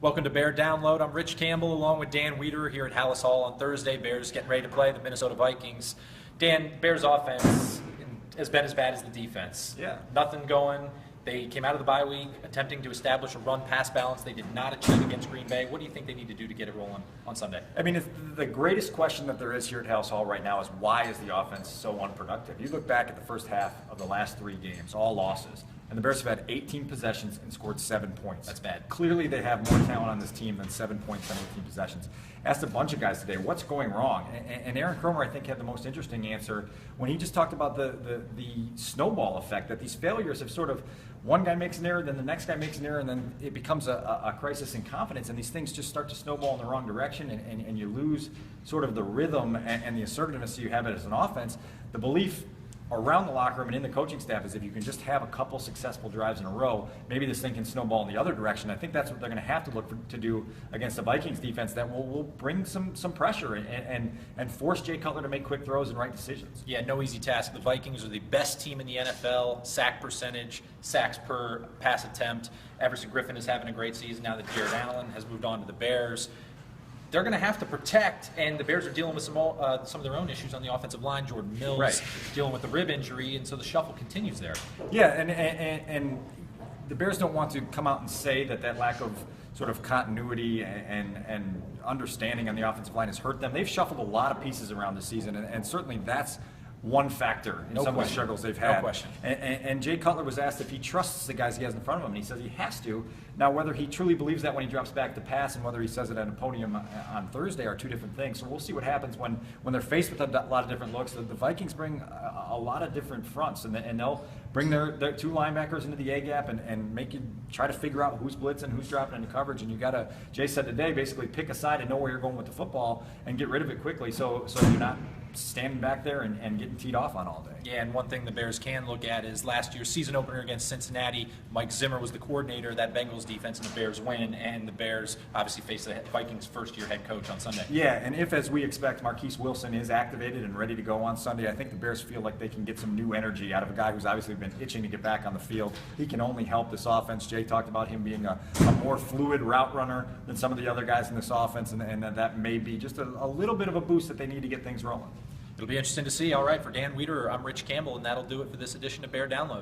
Welcome to Bear Download. I'm Rich Campbell along with Dan Wiederer here at Hallis Hall on Thursday. Bears getting ready to play the Minnesota Vikings. Dan, Bears offense has been as bad as the defense. Yeah. Nothing going. They came out of the bye week attempting to establish a run-pass balance. They did not achieve against Green Bay. What do you think they need to do to get it rolling on Sunday? I mean, the greatest question that there is here at Hallis Hall right now is why is the offense so unproductive? You look back at the first half of the last 3 games, all losses, and the Bears have had 18 possessions and scored 7 points. That's bad. Clearly, they have more talent on this team than 7 points on 18 possessions. Asked a bunch of guys today, what's going wrong? And Aaron Cromer, I think, had the most interesting answer when he just talked about the snowball effect, that these failures have sort of, one guy makes an error, then the next guy makes an error, and then it becomes a crisis in confidence, and these things just start to snowball in the wrong direction, and you lose sort of the rhythm and the assertiveness you have as an offense. The belief around the locker room and in the coaching staff is if you can just have a couple successful drives in a row, maybe this thing can snowball in the other direction. I think that's what they're going to have to look to do against the Vikings defense that will bring some pressure and force Jay Cutler to make quick throws and right decisions. Yeah, no easy task. The Vikings are the best team in the NFL, sack percentage, sacks per pass attempt. Everson Griffin is having a great season now that Jared Allen has moved on to the Bears. They're going to have to protect, and the Bears are dealing with some of their own issues on the offensive line. Jordan Mills dealing with the rib injury, and so the shuffle continues there. Yeah, and the Bears don't want to come out and say that lack of sort of continuity and understanding on the offensive line has hurt them. They've shuffled a lot of pieces around the season, and certainly that's one factor in some of the struggles they've had. No question. And Jay Cutler was asked if he trusts the guys he has in front of him, and he says he has to. Now, whether he truly believes that when he drops back to pass and whether he says it at a podium on Thursday are two different things. So we'll see what happens when they're faced with a lot of different looks. The Vikings bring a lot of different fronts, and they'll bring their two linebackers into the A-gap and make you try to figure out who's blitzing, who's dropping into coverage. And you got to, Jay said today, basically pick a side and know where you're going with the football and get rid of it quickly so you're not standing back there and getting teed off on all day. Yeah, and one thing the Bears can look at is last year's season opener against Cincinnati. Mike Zimmer was the coordinator of that Bengals defense, and the Bears win, and the Bears obviously face the Vikings' first-year head coach on Sunday. Yeah, and if, as we expect, Marquise Wilson is activated and ready to go on Sunday, I think the Bears feel like they can get some new energy out of a guy who's obviously been itching to get back on the field. He can only help this offense. Jay talked about him being a more fluid route runner than some of the other guys in this offense, and that may be just a little bit of a boost that they need to get things rolling. It'll be interesting to see. All right, for Dan Wiederer, I'm Rich Campbell, and that'll do it for this edition of Bear Download.